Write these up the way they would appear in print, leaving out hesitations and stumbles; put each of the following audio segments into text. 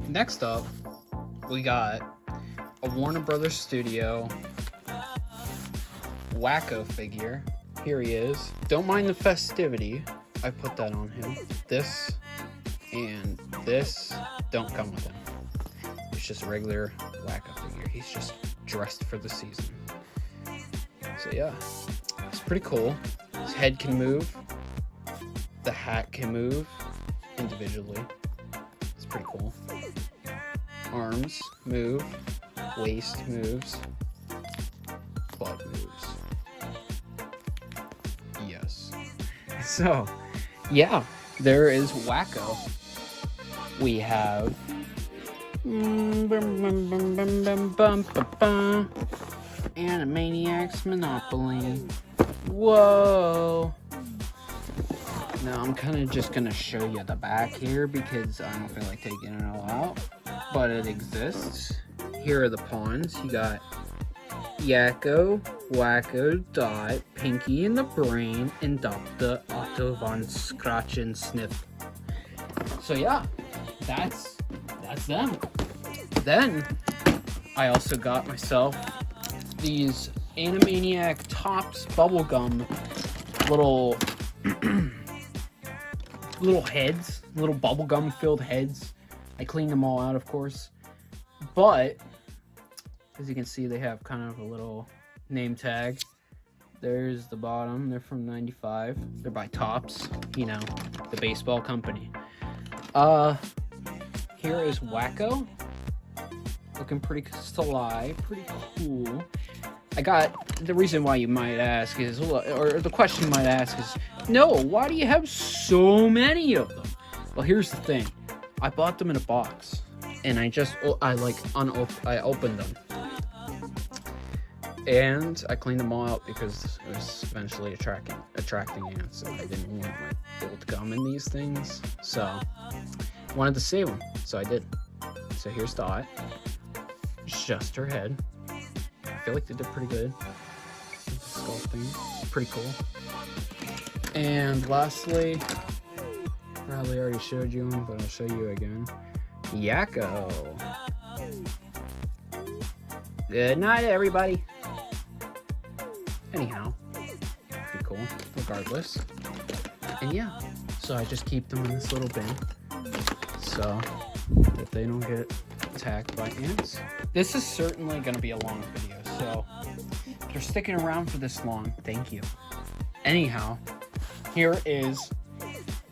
Next up, we got a Warner Brothers Studio Wacko figure. Here he is. Don't mind the festivity. I put that on him. This and this don't come with him. It's just a regular Wacko figure. He's just dressed for the season. So yeah, it's pretty cool. His head can move. The hat can move individually. It's pretty cool. Arms move. Waist moves. Butt moves. Yes. So, yeah, there is Wacko. We have Animaniacs Monopoly. Whoa. Now I'm kind of just gonna show you the back here because I don't feel like taking it all out, but it exists. Here are the pawns. You got Yakko, Wacko, Dot, Pinky in the Brain, and Dr. Otto von Scratch and Sniff. So yeah, that's them. Then I also got myself these Animaniac Tops bubblegum little little heads, little bubblegum filled heads. I cleaned them all out, of course, but as you can see, they have kind of a little name tag. There's the bottom. They're from '95. They're by Tops, you know, the baseball company. Here is Wacko. Looking pretty sly, pretty cool. I got, the reason why you might ask is, or the question you might ask is, no, why do you have so many of them? Well, here's the thing. I bought them in a box, and I opened them. And I cleaned them all out because it was eventually attracting ants, and I didn't want my old gum in these things. So, I wanted to save them, so I did. So here's Dot. Just her head. I feel like they did pretty good. Sculpting. Pretty cool. And lastly, probably already showed you him, but I'll show you again. Yakko. Good night, everybody. Anyhow, pretty cool, regardless. And yeah, so I just keep them in this little bin so that they don't get attacked by ants. This is certainly going to be a long video, so if you're sticking around for this long, thank you. Anyhow, here is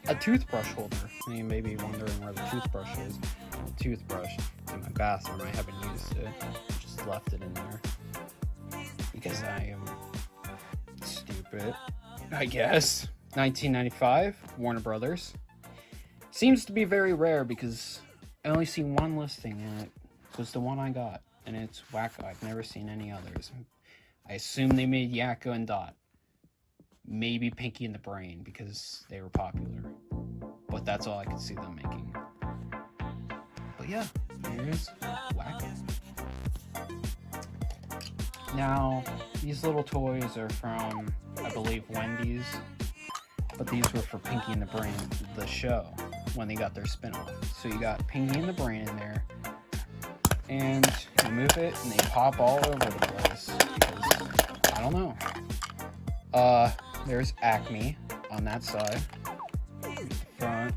a toothbrush holder. And you may be wondering where the toothbrush is. The toothbrush is in my bathroom. I haven't used it. I just left it in there because I am stupid, I guess. 1995, Warner Brothers. Seems to be very rare because I only see one listing and it was the one I got, and it's Wacko. I've never seen any others. I assume they made Yakko and Dot. Maybe Pinky and the Brain because they were popular, but that's all I could see them making. But yeah, here's Wacko. Now, these little toys are from, I believe, Wendy's, but these were for Pinky and the Brain, the show, when they got their spin-off. So you got Pinky and the Brain in there, and you move it, and they pop all over the place, because, I don't know. There's Acme on that side, the front,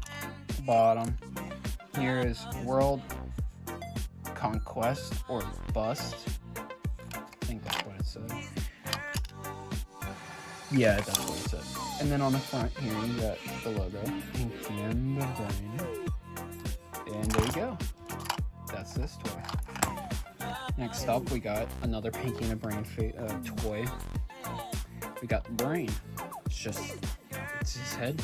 the bottom. Here is World Conquest, or Bust. I think that's what it said. Yeah, that's what it said. And then on the front here, you got the logo, Pinky and the Brain. And there you go. That's this toy. Next up, we got another Pinky and the Brain toy. We got the brain. It's his head.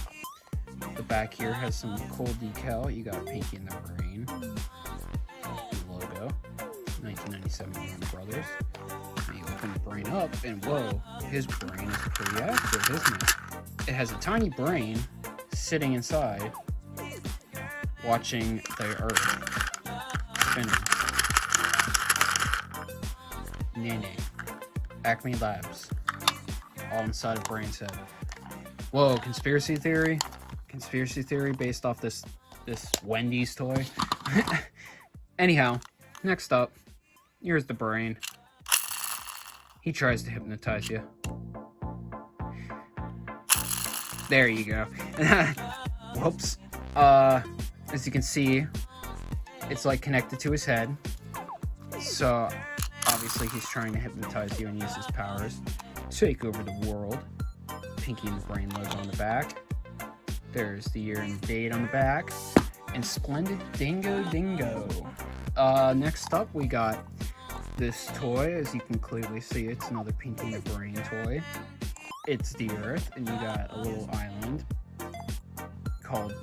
The back here has some cool decal. You got Pinky and the Brain. The logo. 1997 Warner Brothers. And you open the brain up, and whoa, his brain is pretty active, isn't it? It has a tiny brain sitting inside, watching the Earth spinning. Nene. Acme Labs. All inside of Brain's head. Whoa, conspiracy theory? Conspiracy theory based off this this Wendy's toy. Anyhow, next up, here's the brain. He tries to hypnotize you. There you go. Whoops. As you can see, it's like connected to his head. So obviously he's trying to hypnotize you and use his powers to take over the world. Pinky and the Brain logo on the back. There's the year and date on the back. And Splendid Dingo Dingo. Next up, we got this toy. As you can clearly see, it's another Pinky and the Brain toy. It's the Earth, and you got a little island called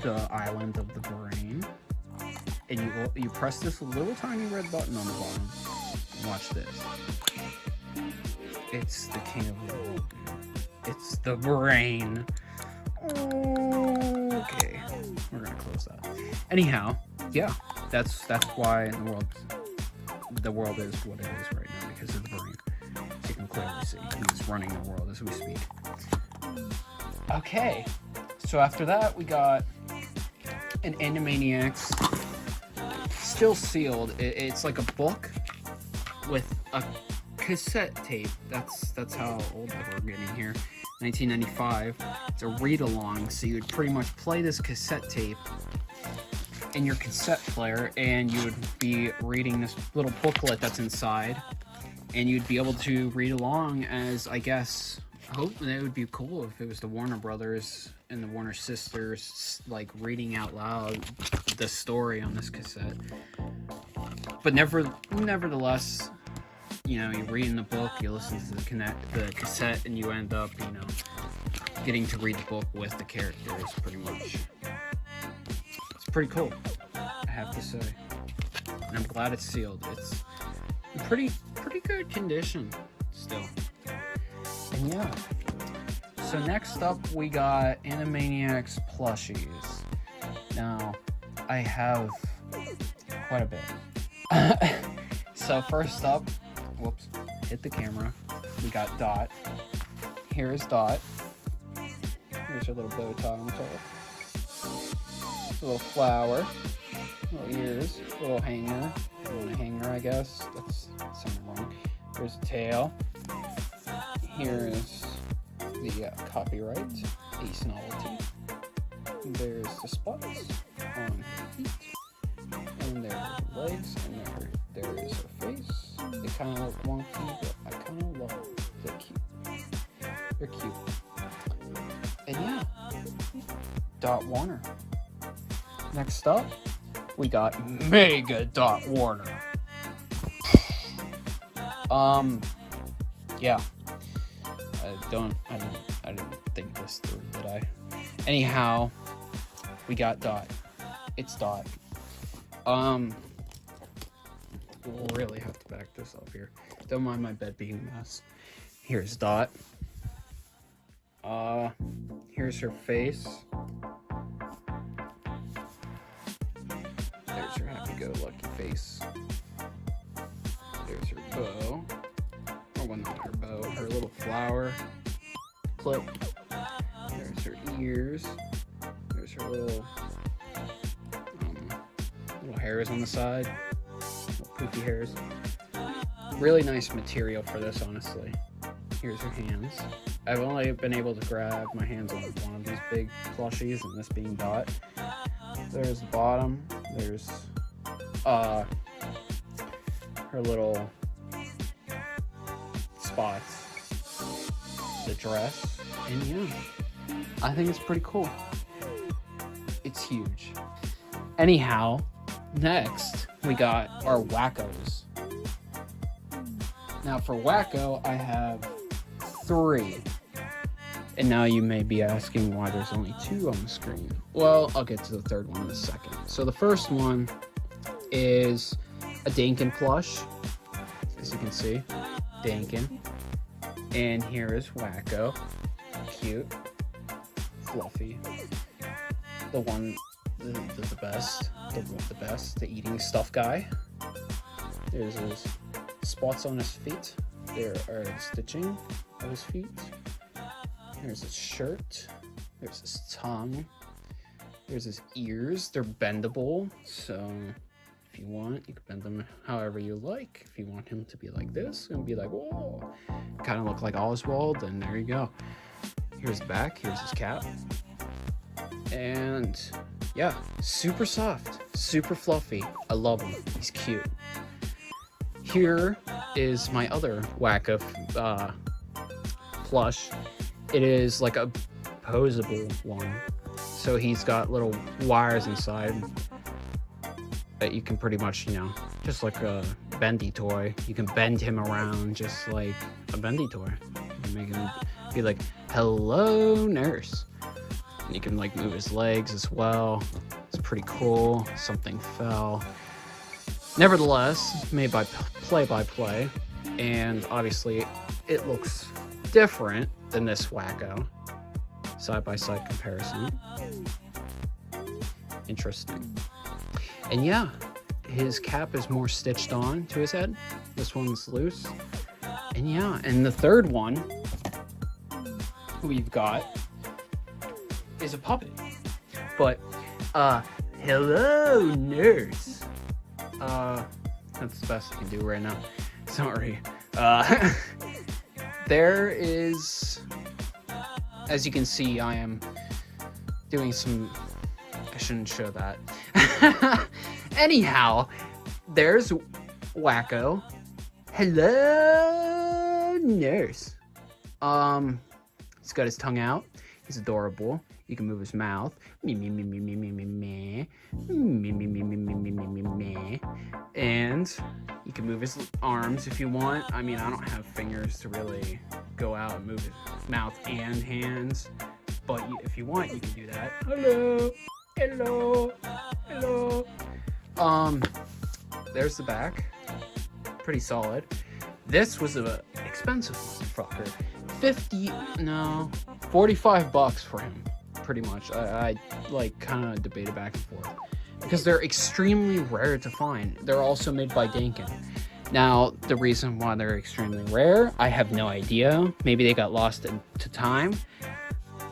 the Island of the Brain. And you press this little tiny red button on the bottom. Watch this. It's the king of the world, dude. It's the brain. Okay, we're gonna close that. Anyhow, yeah, that's why the world is what it is right now, because of the brain. As you can clearly see, he's running the world as we speak. Okay, so after that we got an Animaniacs, still sealed. It's like a book with a cassette tape. That's how old we're getting here. 1995. It's a read-along, so you would pretty much play this cassette tape in your cassette player, and you would be reading this little booklet that's inside, and you'd be able to read along as, I guess, I hope it would be cool if it was the Warner Brothers and the Warner sisters, like, reading out loud the story on this cassette. But nevertheless, you know, you read in the book, you listen to the cassette, and you end up, you know, getting to read the book with the characters, pretty much. It's pretty cool, I have to say. And I'm glad it's sealed. It's in pretty good condition still. And yeah. So next up, we got Animaniacs plushies. Now, I have quite a bit. So first up, whoops, hit the camera. We got Dot. Here's Dot. Here's her little bow tie on top. A little flower. Little ears. Little hanger. A hanger, I guess. That's something wrong. Here's the tail. Here's the copyright. Ace Novelty. There's the spots on her feet. And there's her legs. And there is her face. They kind of look wonky, but I kind of love them. They're cute. They're cute. And yeah, Dot Warner. Next up, we got Mega Dot Warner. Yeah. I didn't think this through, did I? Anyhow, we got Dot. It's Dot. We'll really have to back this up here. Don't mind my bed being a mess. Here's Dot. Here's her face. There's her happy-go-lucky face. There's her bow. Oh, well, not her bow. Her little flower clip. There's her ears. There's her little hairs on the side. Little poofy hairs. Really nice material for this, honestly. Here's her hands. I've only been able to grab my hands on one of these big plushies, and this being Dot. There's the bottom. There's her little spots. The dress. And yeah, I think it's pretty cool. It's huge. Anyhow, next we got our Wackos. Now for Wacko, I have 3. And now you may be asking why there's only 2 on the screen. Well, I'll get to the third one in a second. So the first one is a Dakin plush. As you can see, Dakin. And here is Wacko. Cute. Fluffy. The one, the best. The best. The eating stuff guy. There's his spots on his feet. There are the stitching of his feet. There's his shirt. There's his tongue. Here's his ears. They're bendable, so if you want, you can bend them however you like. If you want him to be like this and be like, whoa, kind of look like Oswald, then there you go. Here's the back. Here's his cap. And yeah, super soft, super fluffy. I love him. He's cute. Here is my other Wacko plush. It is like a poseable one. So he's got little wires inside that you can pretty much, you know, just like a bendy toy. You can bend him around just like a bendy toy. You make him be like, hello, nurse. And you can like move his legs as well. It's pretty cool. Something fell. Nevertheless, made by play-by-play, and obviously it looks different than this Wacko. Side-by-side comparison. Interesting. And yeah, his cap is more stitched on to his head. This one's loose. And yeah, and the third one we've got is a puppet. But, hello, nurse. That's the best I can do right now. Sorry. There is, as you can see, I am doing some, I shouldn't show that. Anyhow, there's Wacko. Hello, nurse. He's got his tongue out. He's adorable. You can move his mouth. Me, me, me, me, me, me, me, me. Me, me, me, me, me, me, me, me, me. And you can move his arms if you want. I mean, I don't have fingers to really go out and move his mouth and hands. But if you want, you can do that. Hello. Hello. Hello. There's the back. Pretty solid. This was an expensive motherfucker. 45 bucks for him. Pretty much. I like kind of debated back and forth because they're extremely rare to find. They're also made by Dakin. Now, the reason why they're extremely rare, I have no idea. Maybe they got lost to time.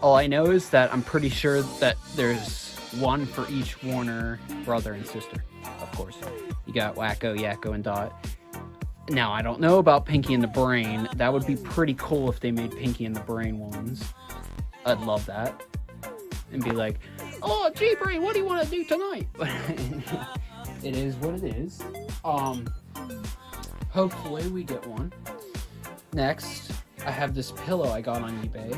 All I know is that I'm pretty sure that there's one for each Warner brother and sister. Of course, you got Wacko, Yakko, and Dot. Now, I don't know about Pinky and the Brain. That would be pretty cool if they made Pinky and the Brain ones. I'd love that. And be like, oh, gee, Brain, what do you want to do tonight? It is what it is. Hopefully we get one. Next, I have this pillow I got on eBay.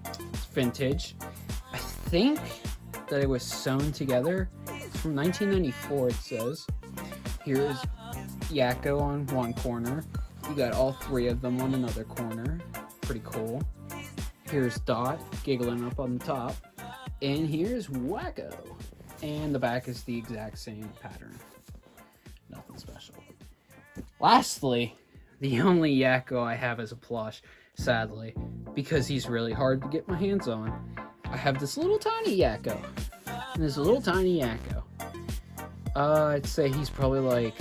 It's vintage. I think that it was sewn together. It's from 1994, it says. Here's Yakko on one corner. You got all three of them on another corner. Pretty cool. Here's Dot giggling up on the top. And here's Wacko. And the back is the exact same pattern. Nothing special. Lastly, the only Yakko I have as a plush, sadly, because he's really hard to get my hands on. I have this little tiny Yakko. I'd say he's probably like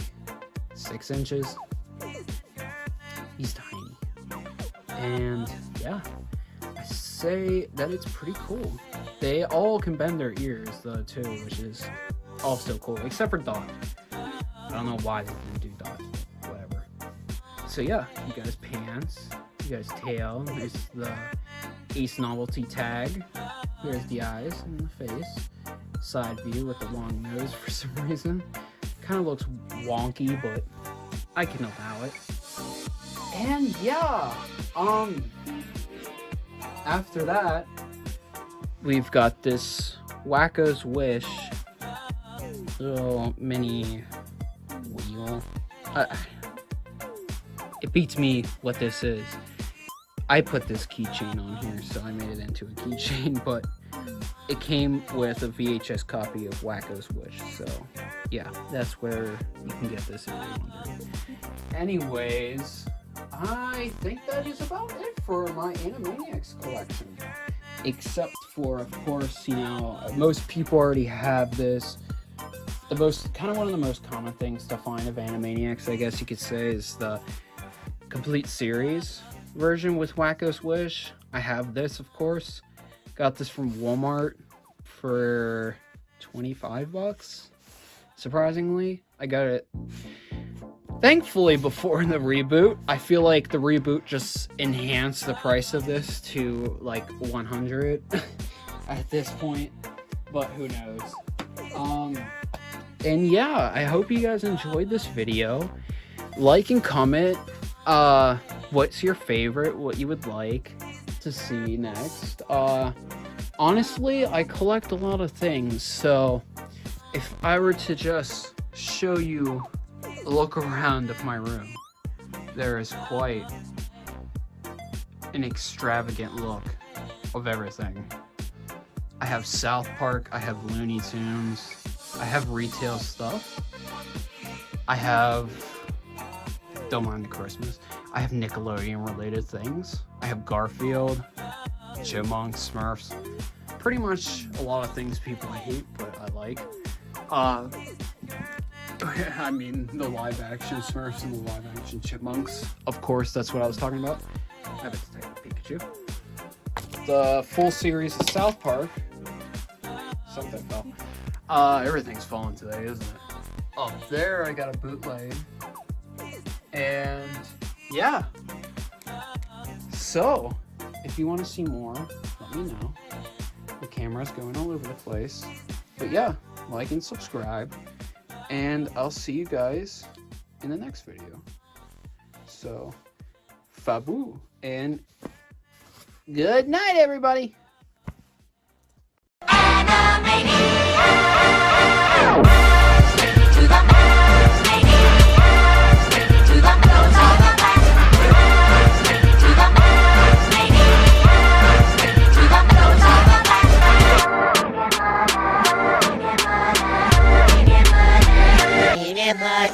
6 inches. He's tiny. And yeah, I say that it's pretty cool. They all can bend their ears though too, which is also cool, except for Dot. I don't know why they didn't do Dot, but whatever. So yeah, you got his pants, you got his tail, there's the Ace Novelty tag, here's the eyes and the face. Side view with the long nose for some reason. Kind of looks wonky, but I can allow it. And yeah, after that, we've got this Wacko's Wish little mini wheel. It beats me what this is. I put this keychain on here, so I made it into a keychain, but it came with a VHS copy of Wacko's Wish, so yeah, that's where you can get this if you're wondering. Anyways, I think that is about it for my Animaniacs collection. Except for, of course, you know, most people already have this. One of the most common things to find of Animaniacs, I guess you could say, is the complete series version with Wacko's Wish. I have this, of course. Got this from Walmart for 25 bucks. Surprisingly, I got it thankfully before the reboot. I feel like the reboot just enhanced the price of this to like 100 at this point, but who knows. And yeah, I hope you guys enjoyed this video. Like and comment what's your favorite, what you would like to see next. Honestly, I collect a lot of things, so if I were to just show you a look around of my room, there is quite an extravagant look of everything. I have South Park, I have Looney Tunes, I have retail stuff, I have, don't mind the Christmas, I have Nickelodeon related things, I have Garfield, Chipmunks, Smurfs, pretty much a lot of things people hate, but I like. I mean, the live action Smurfs and the live action Chipmunks. Of course, that's what I was talking about. I have a Pikachu. The full series of South Park. Something fell. Everything's falling today, isn't it? Up there, I got a bootleg. And yeah. So, if you want to see more, let me know. The camera's going all over the place. But yeah, like and subscribe. And I'll see you guys in the next video. So, Fabu. And good night, everybody. But